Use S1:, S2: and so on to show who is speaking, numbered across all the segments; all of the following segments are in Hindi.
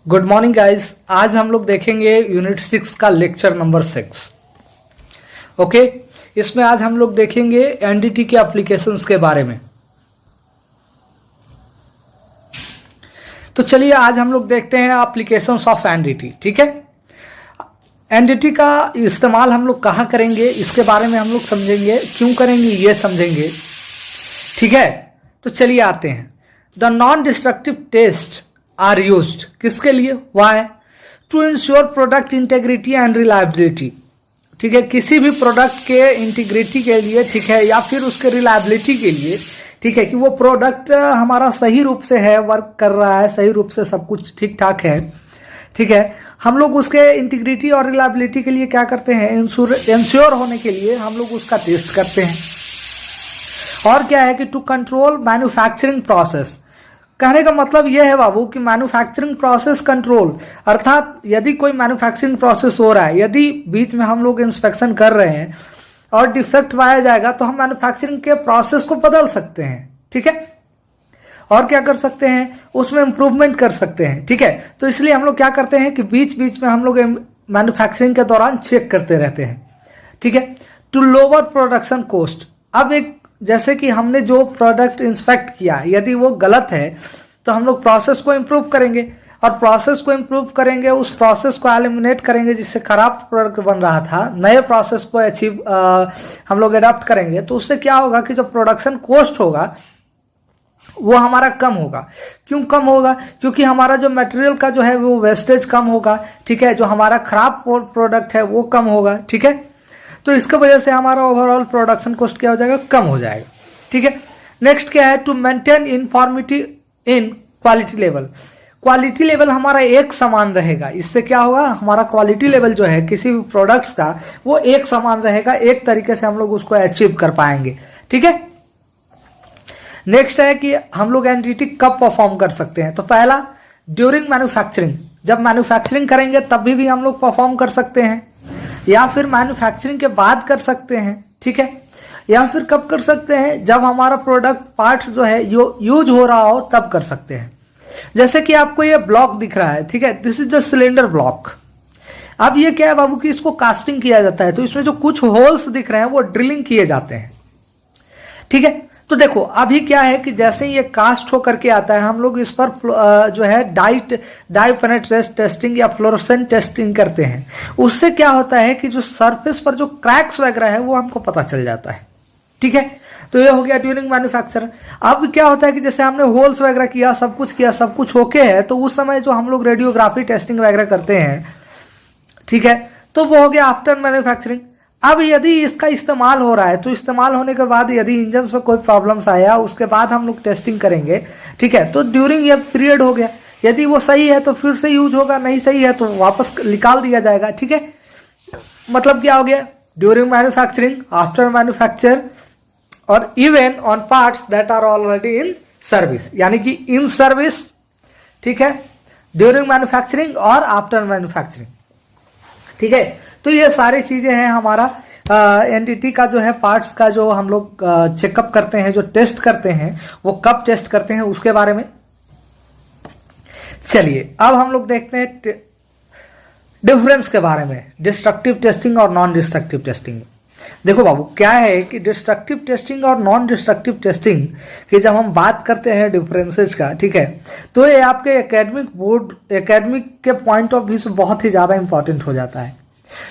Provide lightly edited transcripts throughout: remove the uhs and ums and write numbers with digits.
S1: Good morning guys. आज हम लोग देखेंगे यूनिट 6 का लेक्चर नंबर 6। ओके, इसमें आज हम लोग देखेंगे एनडीटी के एप्लीकेशंस के बारे में। तो चलिए आज हम लोग देखते हैं एप्लीकेशंस ऑफ एनडीटी। ठीक है, एनडीटी का इस्तेमाल हम लोग कहाँ करेंगे इसके बारे में हम लोग समझेंगे, क्यों करेंगे ये समझेंगे। ठीक है, तो चलिए आते हैं। The non destructive test are used किसके लिए? Why? To ensure product integrity and reliability. ठीक है, किसी भी प्रोडक्ट के इंटीग्रिटी के लिए, ठीक है, या फिर उसके रिलायबिलिटी के लिए, ठीक है, कि वो प्रोडक्ट हमारा सही रूप से है, वर्क कर रहा है, सही रूप से सब कुछ ठीक ठाक है। ठीक है, हम लोग उसके इंटीग्रिटी और रिलायबिलिटी के लिए क्या करते हैं? इंश्योर होने के लिए हम लोग उसका टेस्ट करते हैं। और क्या है कि टू कंट्रोल मैन्युफैक्चरिंग प्रोसेस। कहने का मतलब यह है बाबू कि मैन्युफैक्चरिंग प्रोसेस कंट्रोल, अर्थात यदि कोई मैन्युफैक्चरिंग प्रोसेस हो रहा है, यदि बीच में हम लोग इंस्पेक्शन कर रहे हैं और डिफेक्ट पाया जाएगा तो हम मैन्युफैक्चरिंग के प्रोसेस को बदल सकते हैं। ठीक है, और क्या कर सकते हैं? उसमें इंप्रूवमेंट कर सकते हैं। ठीक है, तो इसलिए हम लोग क्या करते हैं कि बीच बीच में हम लोग मैन्युफैक्चरिंग के दौरान चेक करते रहते हैं। ठीक है, टू लोअर प्रोडक्शन कॉस्ट। अब एक जैसे कि हमने जो प्रोडक्ट इंस्पेक्ट किया, यदि वो गलत है तो हम लोग प्रोसेस को इम्प्रूव करेंगे, और प्रोसेस को इम्प्रूव करेंगे, उस प्रोसेस को एलिमिनेट करेंगे जिससे खराब प्रोडक्ट बन रहा था, नए प्रोसेस को हम लोग अडॉप्ट करेंगे। तो उससे क्या होगा कि जो प्रोडक्शन कॉस्ट होगा वो हमारा कम होगा। क्यों कम होगा? क्योंकि हमारा जो मटेरियल का जो है वो वेस्टेज कम होगा। ठीक है, जो हमारा खराब प्रोडक्ट है वो कम होगा। ठीक है, तो इसके वजह से हमारा ओवरऑल प्रोडक्शन कॉस्ट क्या हो जाएगा? कम हो जाएगा। ठीक है, नेक्स्ट क्या है? To maintain uniformity in quality level. Quality level हमारा एक समान रहेगा। इससे क्या होगा? हमारा क्वालिटी लेवल जो है किसी भी प्रोडक्ट्स का वो एक समान रहेगा, एक तरीके से हम लोग उसको अचीव कर पाएंगे। ठीक है, नेक्स्ट है कि हम लोग एनडीटी कब परफॉर्म कर सकते हैं। तो पहला, ड्यूरिंग मैन्युफैक्चरिंग। जब मैन्युफैक्चरिंग करेंगे तभी भी हम लोग परफॉर्म कर सकते हैं, या फिर मैन्युफैक्चरिंग के बाद कर सकते हैं। ठीक है, या फिर कब कर सकते हैं? जब हमारा प्रोडक्ट पार्ट जो है यूज हो रहा हो तब कर सकते हैं। जैसे कि आपको ये ब्लॉक दिख रहा है, ठीक है, this is the cylinder block. अब ये क्या है बाबू कि इसको कास्टिंग किया जाता है, तो इसमें जो कुछ होल्स दिख रहे हैं वो ड्रिलिंग किए जाते हैं। ठीक है, तो देखो अभी क्या है कि जैसे ही ये कास्ट होकर के आता है, हम लोग इस पर जो है डाई पेनेट्रेशन टेस्टिंग या फ्लोरोसेंट टेस्टिंग करते हैं। उससे क्या होता है कि जो सरफेस पर जो क्रैक्स वगैरह है वो हमको पता चल जाता है। ठीक है, तो ये हो गया ड्यूरिंग मैन्युफैक्चर। अब क्या होता है कि जैसे हमने होल्स वगैरह किया, सब कुछ ओके है, तो उस समय जो हम लोग रेडियोग्राफी टेस्टिंग वगैरह करते हैं, ठीक है, तो वो हो गया आफ्टर मैन्युफैक्चरिंग। अब यदि इसका इस्तेमाल हो रहा है तो इस्तेमाल होने के बाद यदि इंजन में कोई प्रॉब्लम्स आया, उसके बाद हम लोग टेस्टिंग करेंगे। ठीक है, तो ड्यूरिंग ये पीरियड हो गया। यदि वो सही है तो फिर से यूज होगा, नहीं सही है तो वापस निकाल दिया जाएगा। ठीक है, मतलब क्या हो गया? ड्यूरिंग मैन्युफैक्चरिंग, आफ्टर मैन्युफैक्चर, और even on parts that are already in service, यानी कि इन सर्विस। ठीक है, ड्यूरिंग मैन्युफैक्चरिंग और आफ्टर मैन्युफैक्चरिंग। ठीक है, तो ये सारी चीजें हैं हमारा एनडीटी का जो है पार्ट्स का जो हम लोग चेकअप करते हैं, जो टेस्ट करते हैं, वो कब टेस्ट करते हैं उसके बारे में। चलिए अब हम लोग देखते हैं डिफरेंस के बारे में, डिस्ट्रक्टिव टेस्टिंग और नॉन डिस्ट्रक्टिव टेस्टिंग। देखो बाबू क्या है कि डिस्ट्रक्टिव टेस्टिंग और नॉन डिस्ट्रक्टिव टेस्टिंग की जब हम बात करते हैं डिफरेंसेस का, ठीक है, तो ये आपके एकेडमिक के पॉइंट ऑफ व्यू से बहुत ही ज्यादा इंपॉर्टेंट हो जाता है।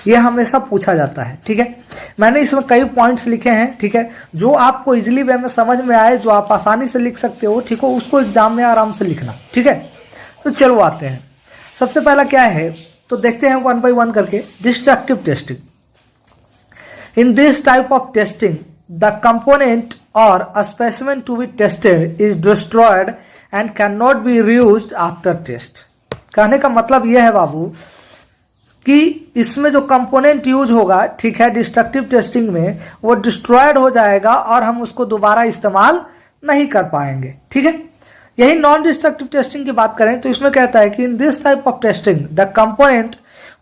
S1: ये हमेशा पूछा जाता है। ठीक है, मैंने इसमें कई पॉइंट्स लिखे हैं। ठीक है, जो आपको इजिली वे में समझ में आए, जो आप आसानी से लिख सकते हो, ठीक हो, उसको एग्जाम में आराम से लिखना। ठीक है, तो चलो आते हैं। सबसे पहला क्या है तो देखते हैं वन बाय वन करके। Destructive testing. In this type of testing the component or a specimen to be tested is destroyed and can not be reused after test. कहने का मतलब यह है बाबू कि इसमें जो कंपोनेंट यूज होगा, ठीक है, डिस्ट्रक्टिव टेस्टिंग में, वो डिस्ट्रॉयड हो जाएगा और हम उसको दोबारा इस्तेमाल नहीं कर पाएंगे। ठीक है, यही नॉन डिस्ट्रक्टिव टेस्टिंग की बात करें तो इसमें कहता है कि in this type of testing the component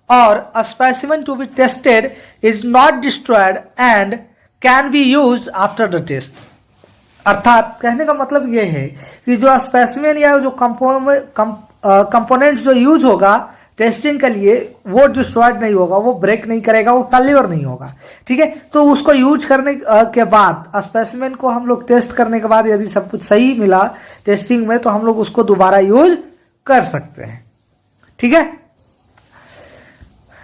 S1: or a specimen to be tested is not destroyed and can be used after the test. अर्थात कहने का मतलब यह है कि जो स्पेसिमेन या जो कंपोनेंट्स जो यूज होगा टेस्टिंग के लिए वो डिस्ट्रॉयड नहीं होगा, वो ब्रेक नहीं करेगा, वो फेल्योर नहीं होगा। ठीक है, तो उसको यूज करने के बाद स्पेसिमेन को हम लोग टेस्ट करने के बाद यदि सब कुछ सही मिला टेस्टिंग में तो हम लोग उसको दोबारा यूज कर सकते हैं। ठीक है,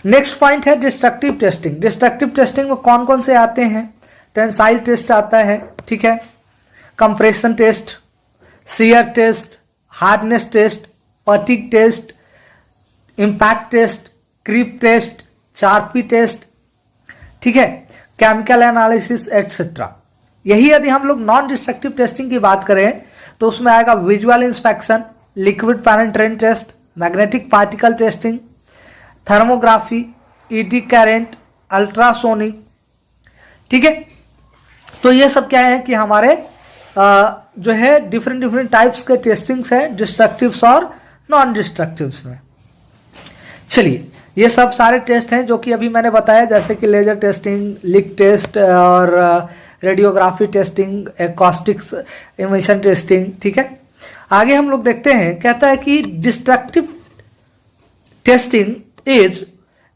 S1: नेक्स्ट पॉइंट है डिस्ट्रक्टिव टेस्टिंग। डिस्ट्रक्टिव टेस्टिंग में कौन कौन से आते हैं? टेंसाइल टेस्ट आता है, ठीक है, compression test, shear test, hardness test, fatigue test, impact test, creep test, Charpy test, ठीक है, केमिकल एनालिसिस एटसेट्रा। यही यदि हम लोग नॉन डिस्ट्रक्टिव टेस्टिंग की बात करें तो उसमें आएगा visual inspection, liquid penetrant test, magnetic particle testing, thermography, eddy current, ultrasonic. ठीक है, तो ये सब क्या है कि हमारे जो है डिफरेंट टाइप्स के टेस्टिंग्स है डिस्ट्रक्टिव्स और नॉन डिस्ट्रक्टिव्स में। चलिए, ये सब सारे टेस्ट हैं जो कि अभी मैंने बताया, जैसे कि लेजर टेस्टिंग, लिक टेस्ट और radiography testing, acoustics emission testing. ठीक है, आगे हम लोग देखते हैं, कहता है कि destructive testing is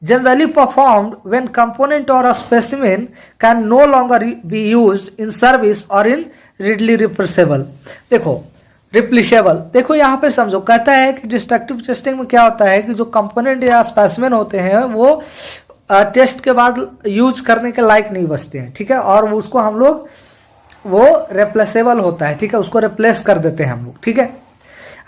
S1: generally performed when component or a specimen can no longer be used in service or in readily replaceable। देखो रिप्लेसेबल, देखो यहाँ पे समझो, कहता है कि डिस्ट्रक्टिव टेस्टिंग में क्या होता है कि जो कंपोनेंट या स्पेसिमेन होते हैं वो टेस्ट के बाद यूज करने के लायक नहीं बचते हैं। ठीक है, और उसको हम लोग वो रिप्लेसेबल होता है। ठीक है, उसको रिप्लेस कर देते हैं हम लोग। ठीक है,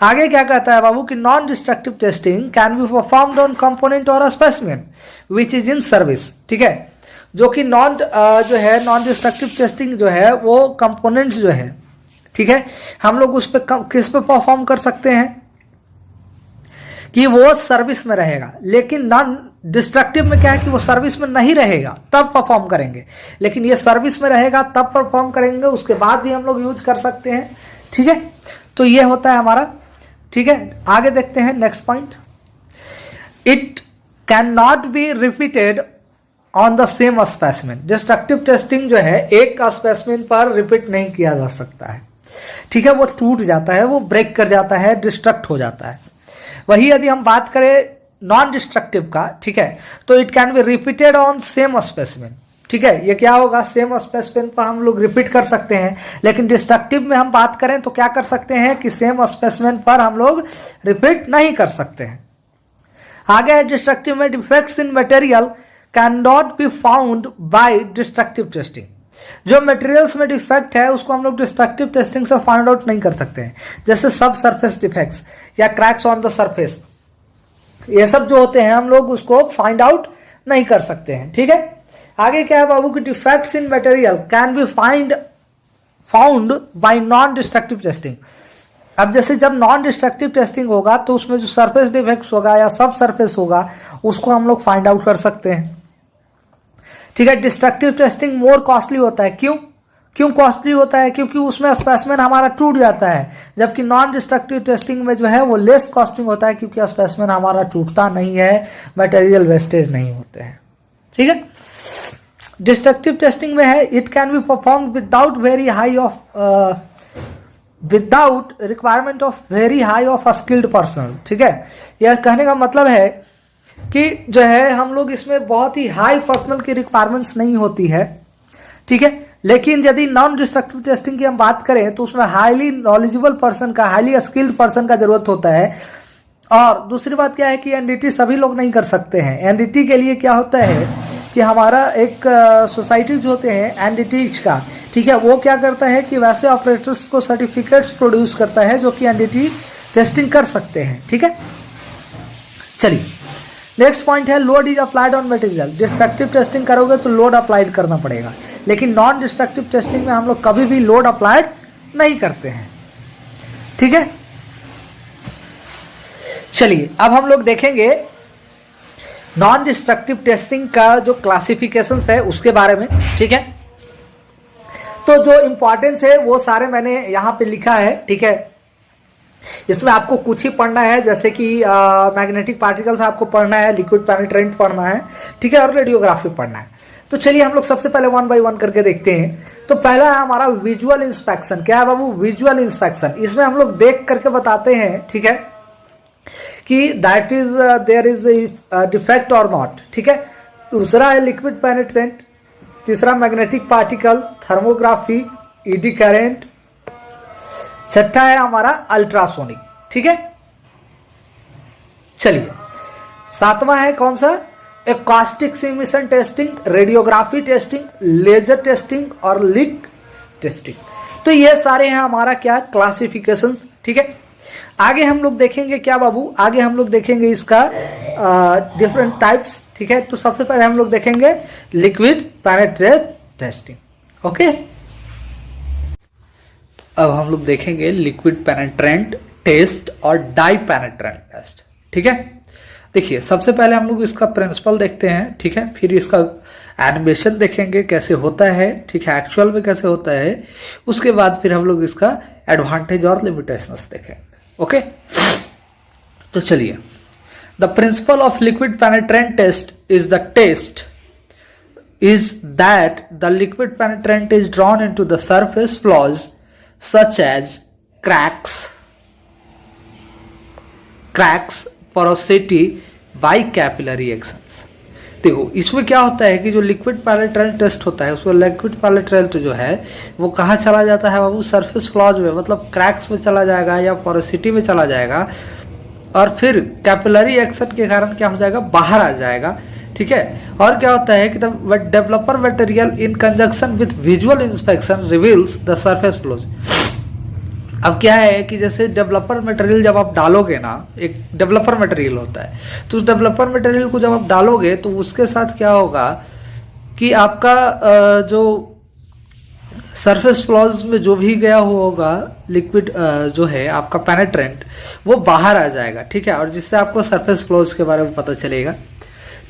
S1: आगे क्या कहता है बाबू कि non destructive testing can be performed on component or specimen which is in service. ठीक है, जो कि जो है नॉन डिस्ट्रक्टिव टेस्टिंग जो है वो कंपोनेंट्स जो है, ठीक है, हम लोग उस पे किस पे परफॉर्म कर सकते हैं कि वो सर्विस में रहेगा। लेकिन नॉन डिस्ट्रक्टिव में क्या है कि वो सर्विस में नहीं रहेगा तब परफॉर्म करेंगे, लेकिन ये सर्विस में रहेगा तब परफॉर्म करेंगे, उसके बाद भी हम लोग यूज कर सकते हैं। ठीक है, तो ये होता है हमारा। ठीक है, आगे देखते हैं next point, it can not be repeated on the same specimen. Destructive testing जो है एक का स्पेसिमेन पर रिपीट नहीं किया जा सकता है। ठीक है, वो टूट जाता है, वो ब्रेक कर जाता है, डिस्ट्रक्ट हो जाता है। वही यदि हम बात करें नॉन डिस्ट्रक्टिव का, ठीक है, तो it can be repeated on same specimen. ठीक है, ये क्या होगा, सेम स्पेसिमेन पर हम लोग रिपीट कर सकते हैं। लेकिन डिस्ट्रक्टिव में हम बात करें तो क्या कर सकते हैं कि सेम स्पेसिमेन पर हम लोग रिपीट नहीं कर सकते हैं। आगे डिस्ट्रक्टिव में defects in material can not be found by destructive testing. जो मटेरियल्स में डिफेक्ट है उसको हम लोग डिस्ट्रक्टिव टेस्टिंग से फाइंड आउट नहीं कर सकते हैं, जैसे सब सरफेस डिफेक्ट्स या क्रैक्स ऑन द सरफेस, ये सब जो होते हैं हम लोग उसको फाइंड आउट नहीं कर सकते हैं। ठीक है, आगे क्या है बाबू कि defects in material can be found by non destructive testing. अब जैसे जब नॉन डिस्ट्रक्टिव टेस्टिंग होगा तो उसमें जो सरफेस डिफेक्ट्स होगा या सब सरफेस होगा उसको हम लोग फाइंड आउट कर सकते हैं। ठीक है, डिस्ट्रक्टिव टेस्टिंग मोर कॉस्टली होता है। क्यों कॉस्टली होता है? क्योंकि उसमें स्पेसिमेन हमारा टूट जाता है, जबकि नॉन डिस्ट्रक्टिव टेस्टिंग में जो है वो लेस कॉस्टिंग होता है, क्योंकि स्पेसिमेन हमारा टूटता नहीं है, मटेरियल वेस्टेज नहीं होते हैं। ठीक है, डिस्ट्रक्टिव टेस्टिंग में है it can be perform without requirement of very high of skilled person. ठीक है, यह कहने का मतलब है कि जो है हम लोग इसमें बहुत ही हाई पर्सनल की रिक्वायरमेंट्स नहीं होती है। ठीक है, लेकिन यदि नॉन डिस्ट्रक्टिव टेस्टिंग की हम बात करें तो उसमें हाईली नॉलेजेबल पर्सन का, हाईली स्किल्ड पर्सन का जरूरत होता है। और दूसरी बात क्या है कि एनडीटी सभी लोग नहीं कर सकते हैं। एनडीटी के लिए क्या होता है कि हमारा एक सोसाइटीज होते हैं एनडीटी का, ठीक है, वो क्या करता है कि वैसे ऑपरेटर्स को सर्टिफिकेट्स प्रोड्यूस करता है जो कि एनडीटी टेस्टिंग कर सकते हैं। ठीक है, चलिए नेक्स्ट पॉइंट है load is applied on material. Destructive testing करोगे तो लोड अप्लाइड करना पड़ेगा, लेकिन नॉन डिस्ट्रक्टिव टेस्टिंग में हम लोग कभी भी लोड अप्लाइड नहीं करते हैं। ठीक है, चलिए अब हम लोग देखेंगे नॉन डिस्ट्रक्टिव टेस्टिंग का जो क्लासिफिकेशन है उसके बारे में। ठीक है, तो जो इंपॉर्टेंस है वो सारे मैंने यहां पे लिखा है। ठीक है, इसमें आपको कुछ ही पढ़ना है, जैसे कि मैग्नेटिक पार्टिकल्स आपको पढ़ना है, लिक्विड पेनिट्रेंट पढ़ना है, ठीक है, और रेडियोग्राफी पढ़ना है। तो चलिए हम लोग सबसे पहले 1 बाय 1 करके देखते हैं। तो पहला है हमारा विजुअल इंस्पेक्शन। क्या है बाबू? Visual inspection. इसमें हम लोग देख करके बताते हैं, ठीक है, कि that is there is defect और नॉट, ठीक है। दूसरा है लिक्विड पेनिट्रेंट, तीसरा magnetic particle, thermography, eddy current, छठा है हमारा अल्ट्रासोनिक, ठीक है। चलिए सातवां है कौन सा, acoustic emission testing, radiography testing, laser testing और लीक टेस्टिंग। तो ये सारे हैं हमारा क्या क्लासिफिकेशंस, ठीक है। आगे हम लोग देखेंगे क्या बाबू, आगे हम लोग देखेंगे इसका डिफरेंट टाइप्स, ठीक है। तो सबसे पहले हम लोग देखेंगे लिक्विड पेनिट्रेंट टेस्टिंग, ओके। अब हम लोग देखेंगे लिक्विड पेनिट्रेंट टेस्ट और डाई पेनिट्रेंट टेस्ट, ठीक है। देखिए सबसे पहले हम लोग इसका प्रिंसिपल देखते हैं, ठीक है। फिर इसका एनिमेशन देखेंगे कैसे होता है, ठीक है, एक्चुअल में कैसे होता है। उसके बाद फिर हम लोग इसका एडवांटेज और लिमिटेशंस देखेंगे, ओके। तो चलिए, the principle of liquid penetrant test is the test is that the liquid penetrant is drawn into the surface flaws such as cracks, porosity by capillary actions। देखो इसमें क्या होता है कि जो लिक्विड पेनिट्रेंट टेस्ट होता है, उसको लिक्विड पेनिट्रेंट जो है वो कहाँ चला जाता है बाबू, सरफेस फ्लॉज में, मतलब क्रैक्स में चला जाएगा या पोरोसिटी में चला जाएगा, और फिर कैपिलरी एक्शन के कारण क्या हो जाएगा, बाहर आ जाएगा, ठीक है। और क्या होता है कि developer material in conjunction with visual inspection reveals the surface flows. अब क्या है कि जैसे डेवलपर मटेरियल जब आप डालोगे ना, एक डेवलपर मटेरियल होता है, तो उस डेवलपर मटेरियल को जब आप डालोगे तो उसके साथ क्या होगा कि आपका जो सरफेस फ्लॉज में जो भी गया हुआ होगा लिक्विड जो है आपका पेनिट्रेंट, वो बाहर आ जाएगा, ठीक है। और जिससे आपको सरफेस फ्लॉज के बारे में पता चलेगा,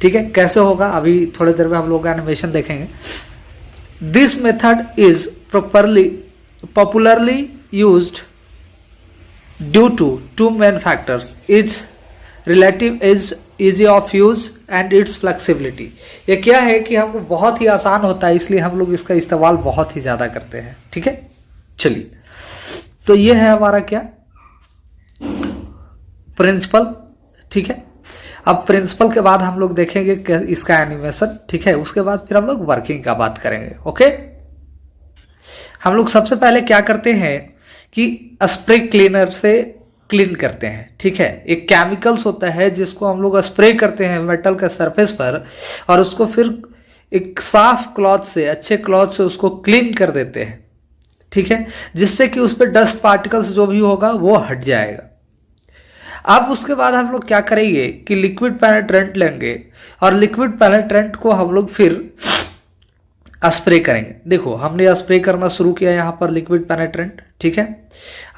S1: ठीक है। कैसे होगा अभी थोड़ी देर में हम लोग एनिमेशन देखेंगे। This method is popularly used due to two main factors, its relative easy of use and its flexibility. ये क्या है कि हमको बहुत ही आसान होता है, इसलिए हम लोग इसका इस्तेमाल बहुत ही ज्यादा करते हैं, ठीक है। चलिए, तो ये है हमारा क्या प्रिंसिपल, ठीक है। अब प्रिंसिपल के बाद हम लोग देखेंगे इसका एनिमेशन, ठीक है। उसके बाद फिर हम लोग वर्किंग का बात करेंगे, ओके। हम लोग सबसे पहले क्या करते हैं कि स्प्रे क्लीनर से क्लीन करते हैं, ठीक है। एक केमिकल्स होता है जिसको हम लोग स्प्रे करते हैं मेटल के सरफेस पर, और उसको फिर एक साफ क्लॉथ से, अच्छे क्लॉथ से उसको क्लीन कर देते हैं, ठीक है, जिससे कि उस पर डस्ट पार्टिकल्स जो भी होगा वो हट जाएगा। अब उसके बाद हम लोग क्या करेंगे कि लिक्विड पेनिट्रेंट लेंगे और लिक्विड पेनिट्रेंट को हम लोग फिर स्प्रे करेंगे। देखो हमने स्प्रे करना शुरू किया यहाँ पर लिक्विड पेनिट्रेंट, ठीक है।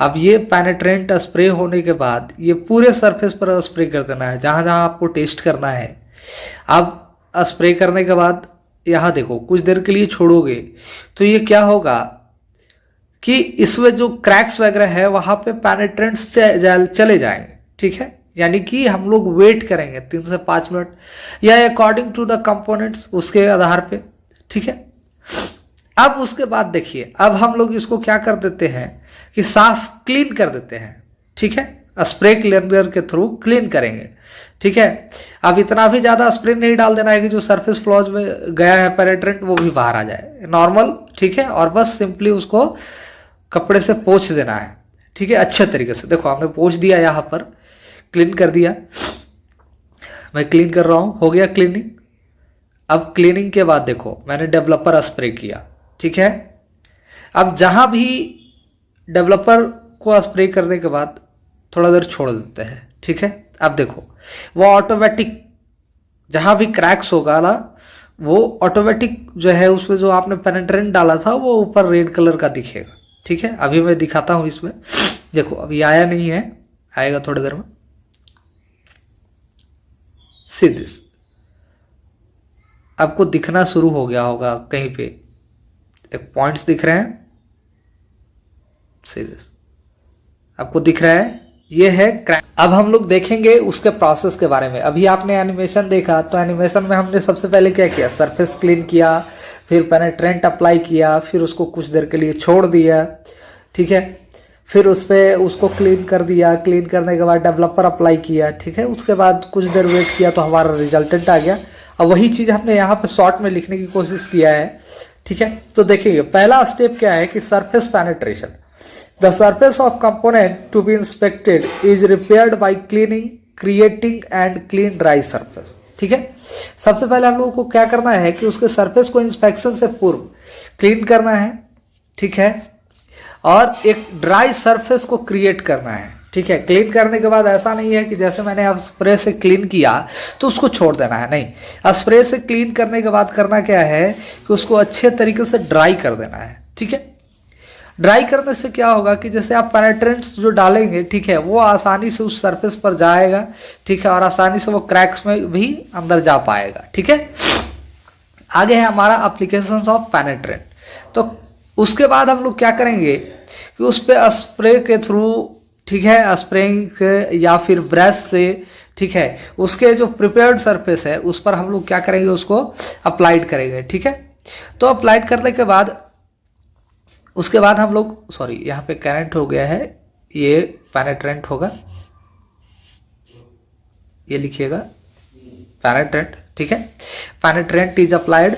S1: अब ये पेनिट्रेंट स्प्रे होने के बाद ये पूरे सरफेस पर स्प्रे कर देना है जहां जहां आपको टेस्ट करना है। अब स्प्रे करने के बाद यहाँ देखो कुछ देर के लिए छोड़ोगे तो ये क्या होगा कि इसमें जो क्रैक्स वगैरह है वहां पे पेनिट्रेंट्स चले जाएंगे, ठीक है। यानी कि हम लोग वेट करेंगे 3 से 5 मिनट या अकॉर्डिंग टू द कंपोनेंट्स, उसके आधार पे, ठीक है। अब उसके बाद देखिए, अब हम लोग इसको क्या कर देते हैं कि साफ क्लीन कर देते हैं, ठीक है। स्प्रे क्लीनर के थ्रू क्लीन करेंगे, ठीक है। अब इतना भी ज्यादा स्प्रे नहीं डाल देना है कि जो सरफेस फ्लॉज में गया है पेनिट्रेंट वो भी बाहर आ जाए, नॉर्मल, ठीक है। और बस सिंपली उसको कपड़े से पोंछ देना है, ठीक है, अच्छे तरीके से। देखो हमने पोंछ दिया, यहां पर क्लीन कर दिया, मैं क्लीन कर रहा हूं, हो गया क्लीनिंग। अब क्लीनिंग के बाद देखो मैंने डेवलपर स्प्रे किया, ठीक है। अब जहां भी डेवलपर को स्प्रे करने के बाद थोड़ा देर छोड़ देते हैं, ठीक है। अब देखो वो ऑटोमेटिक जहां भी क्रैक्स होगा ना, वो ऑटोमेटिक जो है उसमें जो आपने पेनिट्रेंट डाला था वो ऊपर रेड कलर का दिखेगा, ठीक है। अभी मैं दिखाता हूं इसमें, देखो अभी आया नहीं है, आएगा थोड़ी देर में। सी दिस, आपको दिखना शुरू हो गया होगा, कहीं पे एक पॉइंट्स दिख रहे हैं, सी दिस, आपको दिख रहा है, ये है क्रैक। अब हम लोग देखेंगे उसके प्रोसेस के बारे में। अभी आपने एनिमेशन देखा, तो एनिमेशन में हमने सबसे पहले क्या किया, सरफेस क्लीन किया, फिर पेनिट्रेंट अप्लाई किया, फिर उसको कुछ देर के लिए छोड़ दिया, ठीक है। फिर उस पर उसको क्लीन कर दिया, क्लीन करने के बाद डेवलपर अप्लाई किया, ठीक है, उसके बाद कुछ देर वेट किया तो हमारा रिजल्टेंट आ गया। अब वही चीज़ हमने यहाँ पे शॉर्ट में लिखने की कोशिश किया है, ठीक है। तो देखिए पहला स्टेप क्या है कि surface penetration. The surface of component to be inspected is repaired by cleaning, creating and clean dry surface, ठीक है। सबसे पहले हम लोगों को क्या करना है कि उसके सरफेस को इंस्पेक्शन से पूर्व क्लीन करना है, ठीक है, और एक ड्राई सरफेस को क्रिएट करना है, ठीक है। क्लीन करने के बाद ऐसा नहीं है कि जैसे मैंने अब स्प्रे से क्लीन किया तो उसको छोड़ देना है, नहीं। स्प्रे से क्लीन करने के बाद करना क्या है कि उसको अच्छे तरीके से ड्राई कर देना है, ठीक है। ड्राई करने से क्या होगा कि जैसे आप पेनिट्रेंट्स जो डालेंगे, ठीक है, वो आसानी से उस सरफेस पर जाएगा, ठीक है, और आसानी से वो क्रैक्स में भी अंदर जा पाएगा, ठीक है। आगे है हमारा एप्लीकेशंस ऑफ पेनिट्रेंट। तो उसके बाद हम लोग क्या करेंगे कि उस पर स्प्रे के थ्रू, ठीक है, स्प्रेइंग से या फिर ब्रश से, ठीक है, उसके जो प्रिपेयर्ड सरफेस है उस पर हम लोग क्या करेंगे, उसको अप्लाइड करेंगे, ठीक है। तो अप्लाइड करने के बाद उसके बाद हम लोग, सॉरी यहाँ पे करंट हो गया है, ये पेनिट्रेंट होगा, ये लिखिएगा पेनिट्रेंट, ठीक है। पेनिट्रेंट इज अप्लाइड,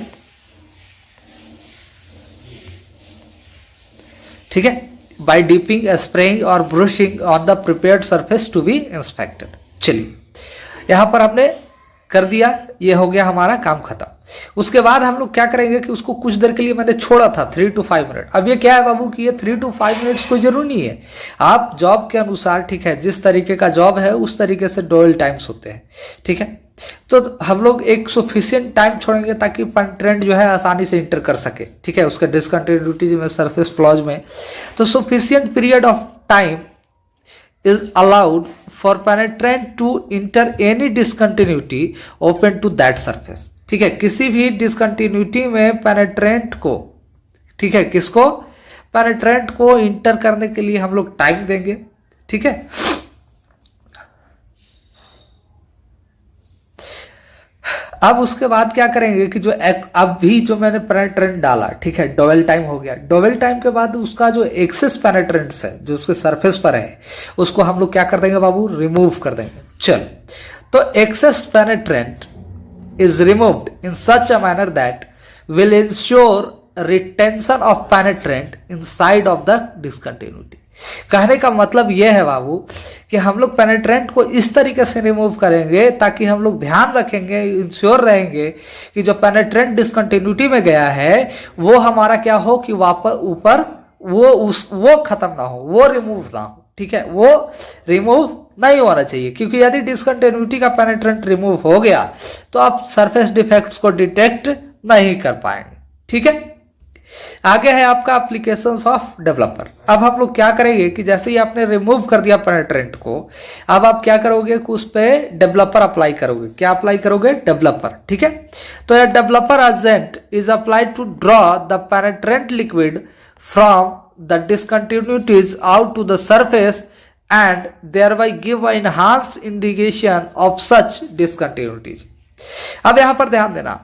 S1: ठीक है, बाय डिपिंग, स्प्रेइंग और brushing on the prepared surface to be inspected. चलिए यहां पर हमने कर दिया, ये हो गया हमारा काम खत्म। उसके बाद हम लोग क्या करेंगे कि उसको कुछ देर के लिए मैंने छोड़ा था 3 to 5 मिनट। अब ये क्या है बाबू कि ये 3 to 5 मिनट्स कोई जरूरी नहीं है, आप जॉब के अनुसार, ठीक है, जिस तरीके का जॉब है उस तरीके से डोयल टाइम्स होते हैं, ठीक है। तो हम लोग एक सफिशिएंट टाइम छोड़ेंगे ताकि पेनिट्रेंट जो है आसानी से इंटर कर सके, ठीक है, उसके डिसकंटिन्यूटी में, सरफेस फ्लॉज में। तो sufficient period of time is allowed for penetrant to enter any discontinuity open to that surface, ठीक है। किसी भी डिसकंटिन्यूटी में पेनिट्रेंट को, ठीक है, किसको, पेनिट्रेंट को इंटर करने के लिए हम लोग टाइम देंगे, ठीक है। अब उसके बाद क्या करेंगे कि जो अब भी जो मैंने पेनिट्रेंट डाला, ठीक है, डोवेल टाइम हो गया। डोवेल टाइम के बाद उसका जो एक्सेस पेनिट्रेंट्स है जो उसके सरफेस पर है उसको हम लोग क्या कर देंगे बाबू, रिमूव कर देंगे। चल, तो access पेनिट्रेंट is removed in such a manner that will ensure retention of penetrant inside of the discontinuity। कहने का मतलब यह है बाबू कि हम लोग पेनिट्रेंट को इस तरीके से रिमूव करेंगे ताकि हम लोग ध्यान रखेंगे, इंश्योर रहेंगे कि जो पेनिट्रेंट डिसकंटिन्यूटी में गया है वो हमारा क्या हो कि वापस ऊपर वो खत्म ना हो, वो रिमूव ना हो, ठीक है, वो रिमूव नहीं होना चाहिए। क्योंकि यदि डिसकंटिन्यूटी का पेनिट्रेंट रिमूव हो गया तो आप सरफेस डिफेक्ट्स को डिटेक्ट नहीं कर पाएंगे, ठीक है। आगे है आपका एप्लीकेशंस ऑफ डेवलपर। अब हम लोग क्या करेंगे कि जैसे ही आपने रिमूव कर दिया पेनिट्रेंट को, अब आप क्या करोगे कि उस पे डेवलपर अप्लाई करोगे। क्या अप्लाई करोगे, डेवलपर, ठीक है। तो यह developer agent is applied to draw the penetrant liquid from the discontinuities out to the surface and thereby give an enhanced indication of such discontinuities। अब यहां पर ध्यान देना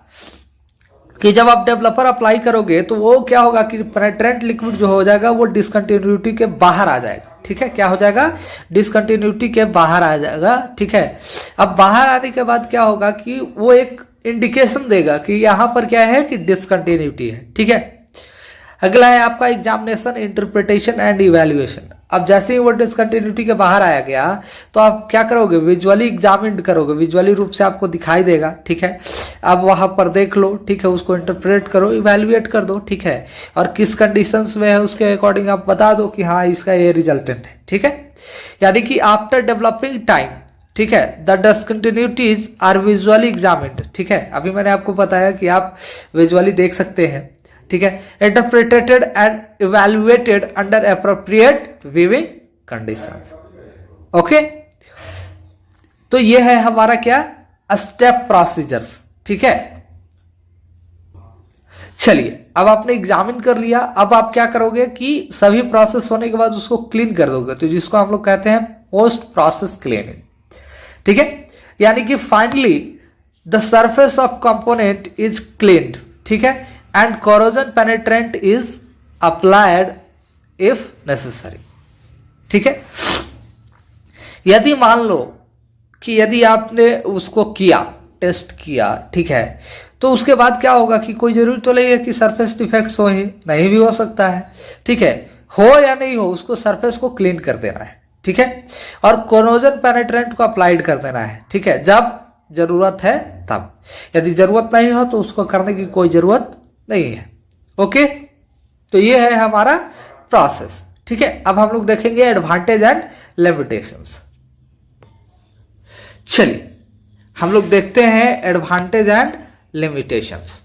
S1: कि जब आप डेवलपर अप्लाई करोगे तो वो क्या होगा कि पेनिट्रेंट लिक्विड जो हो जाएगा वो डिसकंटिन्यूटी के बाहर आ जाएगा, ठीक है। क्या हो जाएगा, डिसकंटिन्यूटी के बाहर आ जाएगा, ठीक है। अब बाहर आने के बाद क्या होगा कि वो एक इंडिकेशन देगा कि यहां पर क्या है कि डिसकंटिन्यूटी है, ठीक है। अगला है आपका एग्जामिनेशन, इंटरप्रिटेशन एंड इवैल्यूएशन। अब जैसे ही वो डिसकंटिन्यूटी के बाहर आया गया तो आप क्या करोगे, विजुअली एग्जामिन करोगे, विजुअली रूप से आपको दिखाई देगा, ठीक है। अब वहां पर देख लो, ठीक है, उसको इंटरप्रेट करो, इवैल्यूएट कर दो, ठीक है, और किस कंडीशंस में है उसके अकॉर्डिंग आप बता दो कि हाँ इसका ये रिजल्टेंट है, ठीक है। यानी कि आफ्टर डेवलपिंग टाइम, ठीक है, the discontinuities are visually examined, ठीक है। अभी मैंने आपको बताया कि आप विजुअली देख सकते हैं, ठीक है, interpreted and evaluated under appropriate viewing conditions, okay. तो ये है हमारा क्या, स्टेप प्रोसीजर्स, ठीक है। चलिए अब आपने एग्जामिन कर लिया, अब आप क्या करोगे कि सभी प्रोसेस होने के बाद उसको क्लीन कर दोगे, तो जिसको हम लोग कहते हैं पोस्ट प्रोसेस क्लीनिंग, ठीक है। यानी कि finally the surface of component is cleaned, ठीक है, and corrosion penetrant is applied if necessary, ठीक है। यदि मान लो कि यदि आपने उसको किया, टेस्ट किया, ठीक है, तो उसके बाद क्या होगा कि कोई जरूरी तो नहीं है कि सरफेस डिफेक्ट्स हो ही, नहीं भी हो सकता है, ठीक है। हो या नहीं हो, उसको सरफेस को क्लीन कर देना है, ठीक है, और कोरोजन पेनिट्रेंट को अप्लाइड कर देना है, ठीक है, जब जरूरत है तब। यदि जरूरत नहीं हो तो उसको करने की कोई जरूरत नहीं है। ओके, तो ये है हमारा प्रोसेस, ठीक है। अब हम लोग देखेंगे एडवांटेज एंड लिमिटेशंस। चलिए हम लोग देखते हैं एडवांटेज एंड लिमिटेशंस।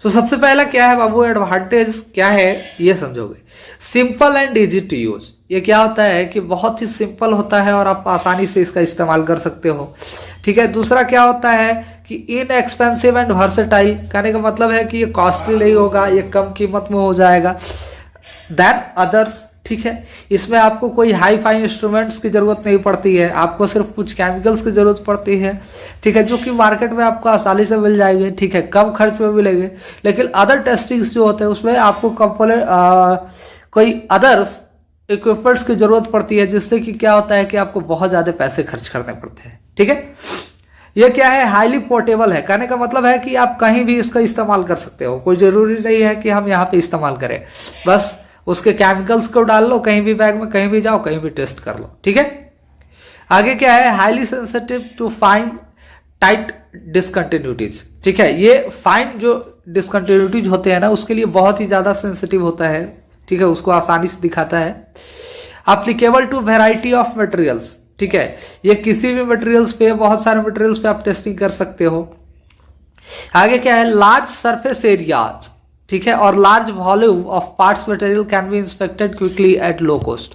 S1: तो सबसे पहला क्या है बाबू, एडवांटेज क्या है ये समझोगे। Simple and easy to use. ये क्या होता है कि बहुत ही सिंपल होता है और आप आसानी से इसका इस्तेमाल कर सकते हो, ठीक है। दूसरा क्या होता है कि इनएक्सपेंसिव एंड वर्सेटाइल। कहने का मतलब है कि ये कॉस्टली नहीं होगा, ये कम कीमत में हो जाएगा देन अदर्स, ठीक है। इसमें आपको कोई हाई फाई इंस्ट्रूमेंट्स की जरूरत नहीं पड़ती है, आपको सिर्फ कुछ केमिकल्स की जरूरत पड़ती है, ठीक है, जो कि मार्केट में आपको आसानी से मिल जाएंगे, ठीक है, कम खर्च में मिलेंगे। लेकिन अदर टेस्टिंग्स जो होते हैं उसमें आपको कोई अदर्स इक्विपमेंट्स की जरूरत पड़ती है, जिससे कि क्या होता है कि आपको बहुत ज्यादा पैसे खर्च करने पड़ते हैं, ठीक है। ये क्या है, हाईली पोर्टेबल है। कहने का मतलब है कि आप कहीं भी इसका इस्तेमाल कर सकते हो, कोई जरूरी नहीं है कि हम यहाँ पे इस्तेमाल करें, बस उसके केमिकल्स को डाल लो कहीं भी बैग में, कहीं भी जाओ, कहीं भी टेस्ट कर लो, ठीक है। आगे क्या है, highly sensitive to fine tight discontinuities, ठीक है। ये फाइन जो डिसकंटिन्यूटीज होते हैं ना, उसके लिए बहुत ही ज्यादा सेंसिटिव होता है, ठीक है, उसको आसानी से दिखाता है। Applicable to variety of materials, ठीक है, ये किसी भी मटेरियल्स पे, बहुत सारे मटेरियल्स पे आप टेस्टिंग कर सकते हो। आगे क्या है, लार्ज सरफेस एरियाज, ठीक है, और large volume of parts material can be inspected quickly at low cost.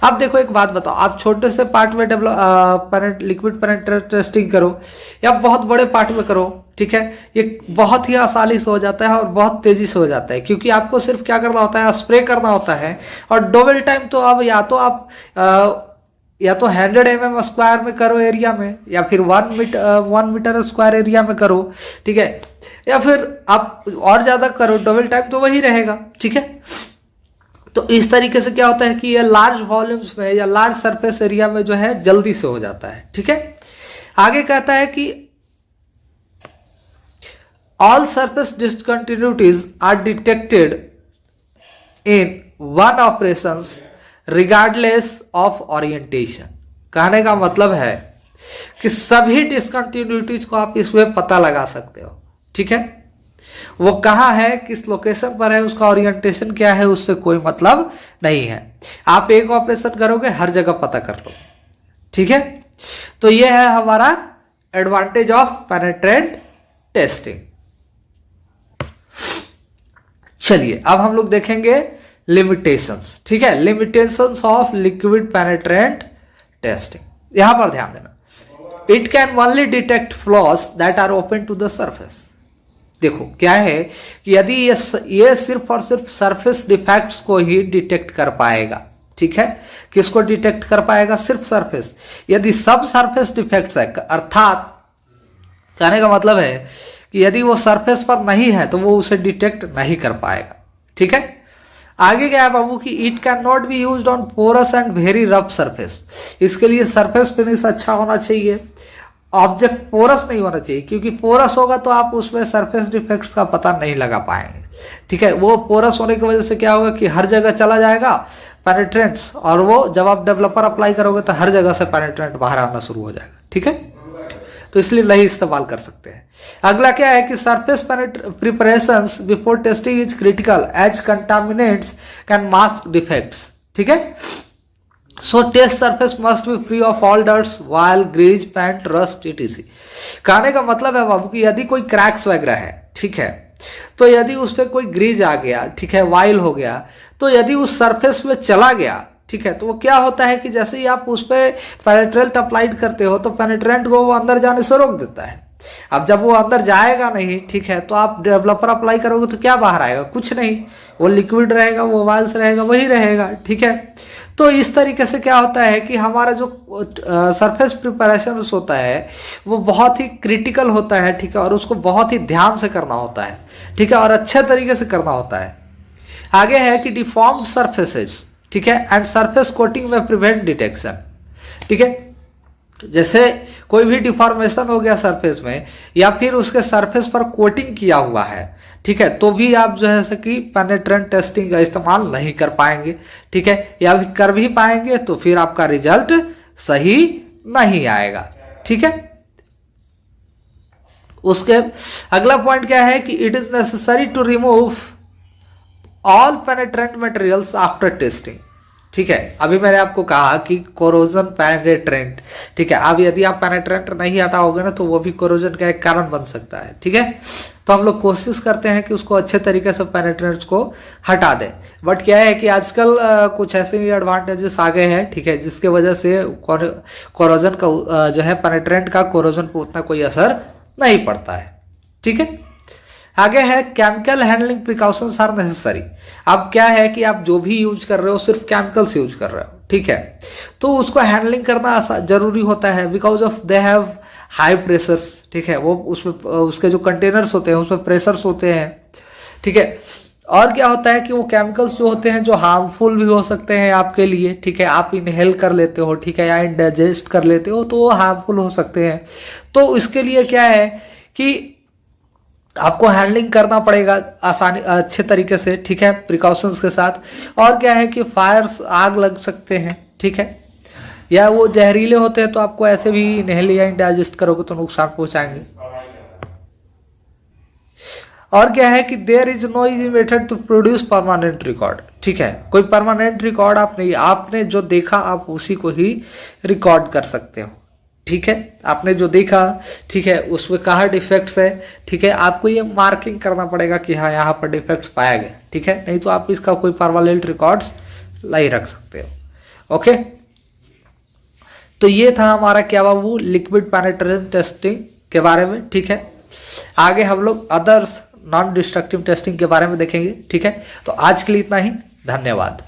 S1: अब देखो एक बात बताओ, आप छोटे से पार्ट में लिक्विड पेनिट्रेंट टेस्टिंग करो या बहुत बड़े पार्ट में करो, ठीक है, ये बहुत ही आसानी से हो जाता है और बहुत तेजी से हो जाता है, क्योंकि आपको सिर्फ क्या करना होता है, स्प्रे करना होता है। और डबल टाइम तो अब या तो आप 100 mm स्क्वायर में करो एरिया में, या फिर 1 मीटर स्क्वायर एरिया में करो, ठीक है, या फिर आप और ज्यादा करो, डबल टाइम तो वही रहेगा, ठीक है। तो इस तरीके से क्या होता है कि ये लार्ज वॉल्यूम्स में या लार्ज सरफेस एरिया में जो है जल्दी से हो जाता है, ठीक है। आगे कहता है कि all surface discontinuities are detected in one operations regardless of orientation. कहने का मतलब है कि सभी डिसकंटिन्यूटीज को आप इसमें पता लगा सकते हो, ठीक है। वो कहाँ है, किस लोकेशन पर है, उसका ओरिएंटेशन क्या है, उससे कोई मतलब नहीं है। आप एक ऑपरेशन करोगे, हर जगह पता कर लो, ठीक है। तो ये है हमारा एडवांटेज ऑफ पेनिट्रेंट टेस्टिंग। चलिए अब हम लोग देखेंगे लिमिटेशंस, ठीक है, limitations of liquid penetrant testing. यहां पर ध्यान देना, it can only detect flaws that are open to the surface. देखो क्या है कि यदि ये सिर्फ और सिर्फ सरफेस डिफेक्ट्स को ही डिटेक्ट कर पाएगा, ठीक है, किसको डिटेक्ट कर पाएगा, सिर्फ सरफेस। यदि सब सरफेस डिफेक्ट्स है, अर्थात कहने का मतलब है कि यदि वो सरफेस पर नहीं है तो वो उसे डिटेक्ट नहीं कर पाएगा, ठीक है। आगे क्या है बाबू कि it can not be used on porous and very rough surface. इसके लिए सरफेस फिनिश अच्छा होना चाहिए, ऑब्जेक्ट पोरस नहीं होना चाहिए, क्योंकि पोरस होगा तो आप उसमें सरफेस डिफेक्ट्स का पता नहीं लगा पाएंगे, ठीक है। वो पोरस होने की वजह से क्या होगा कि हर जगह चला जाएगा पेनिट्रेंट्स, और वो जब आप डेवलपर अप्लाई करोगे तो हर जगह से पेनिट्रेंट बाहर आना शुरू हो जाएगा, ठीक है। तो इसलिए नहीं इस्तेमाल कर सकते हैं। अगला क्या है कि surface preparations before testing is critical as contaminants can mask defects, ठीक है। So test surface must be free of all dirts, oil, grease, paint, rust, etc। कहने का मतलब है बाबू कि यदि कोई क्रैक्स वगैरह है, ठीक है, तो यदि उस पर कोई ग्रीज आ गया, ठीक है, वायल हो गया, तो यदि उस सरफेस में चला गया, ठीक है, तो वो क्या होता है कि जैसे ही आप उस पर पेनिट्रेंट अप्लाइड करते हो तो पेनिट्रेंट को वो अंदर जाने से रोक देता है। अब जब वो अंदर जाएगा नहीं, ठीक है, तो आप डेवलपर अप्लाई करोगे तो क्या बाहर आएगा, कुछ नहीं, वो लिक्विड रहेगा, वो वायल्स रहेगा, वही रहेगा, ठीक है। तो इस तरीके से क्या होता है कि हमारा जो सरफेस प्रिपरेशन होता है वो बहुत ही क्रिटिकल होता है, ठीक है, और उसको बहुत ही ध्यान से करना होता है, ठीक है, और अच्छे तरीके से करना होता है। आगे है कि डिफॉर्म्ड सरफेसेस, ठीक है, एंड सरफेस कोटिंग में प्रिवेंट डिटेक्शन, ठीक है। जैसे कोई भी डिफॉर्मेशन हो गया सरफेस में या फिर उसके सरफेस पर कोटिंग किया हुआ है, ठीक है, तो भी आप जो है कि पेनिट्रेंट टेस्टिंग का इस्तेमाल नहीं कर पाएंगे, ठीक है, या भी कर भी पाएंगे तो फिर आपका रिजल्ट सही नहीं आएगा, ठीक है। उसके अगला पॉइंट क्या है कि it is necessary to remove all penetrant materials after testing, ठीक है। अभी मैंने आपको कहा कि कोरोजन पेनिट्रेंट, ठीक है, अब यदि आप पेनिट्रेंट नहीं हटाओगे ना तो वो भी कोरोजन का एक कारण बन सकता है, ठीक है। तो हम लोग कोशिश करते हैं कि उसको अच्छे तरीके से पेनिट्रेंट्स को हटा दें, बट क्या है कि आजकल कुछ ऐसे ही एडवांटेजेस आ गए हैं, ठीक है, जिसके वजह से कोरोजन का जो है पेनिट्रेंट का कोरोजन पर उतना कोई असर नहीं पड़ता है, ठीक है। आगे है chemical handling precautions are necessary. अब क्या है कि आप जो भी यूज कर रहे हो सिर्फ केमिकल्स यूज कर रहे हो, ठीक है, तो उसको हैंडलिंग करना जरूरी होता है, because of they have high pressures, ठीक है, वो उसमें उसके जो कंटेनर्स होते हैं उसमें प्रेशर्स होते हैं, ठीक है। और क्या होता है कि वो केमिकल्स जो होते हैं जो हार्मफुल भी हो सकते हैं आपके लिए, ठीक है, आप इनहेल कर लेते हो, ठीक है, या इंडाइजेस्ट कर लेते हो तो वो हार्मफुल हो सकते हैं। तो इसके लिए क्या है कि आपको हैंडलिंग करना पड़ेगा आसानी अच्छे तरीके से, ठीक है, प्रिकॉशंस के साथ। और क्या है कि फायर्स आग लग सकते हैं, ठीक है, या वो जहरीले होते हैं तो आपको ऐसे भी इनहेल या इंडाइजेस्ट करोगे तो नुकसान पहुंचाएंगे। और क्या है कि there is no easy method to produce permanent record, ठीक है, कोई परमानेंट रिकॉर्ड आप नहीं, आपने जो देखा आप उसी को ही रिकॉर्ड कर सकते हो, ठीक है, आपने जो देखा, ठीक है, उसमें कहाँ डिफेक्ट्स है, ठीक है, आपको ये मार्किंग करना पड़ेगा कि हाँ यहाँ पर डिफेक्ट्स पाया गया, ठीक है, नहीं तो आप इसका कोई परमानेंट रिकॉर्ड्स नहीं रख सकते हो, ओके। तो ये था हमारा क्या बाबू लिक्विड पेनिट्रेंट टेस्टिंग के बारे में, ठीक है। आगे हम लोग अदर्स नॉन डिस्ट्रक्टिव टेस्टिंग के बारे में देखेंगे, ठीक है। तो आज के लिए इतना ही, धन्यवाद।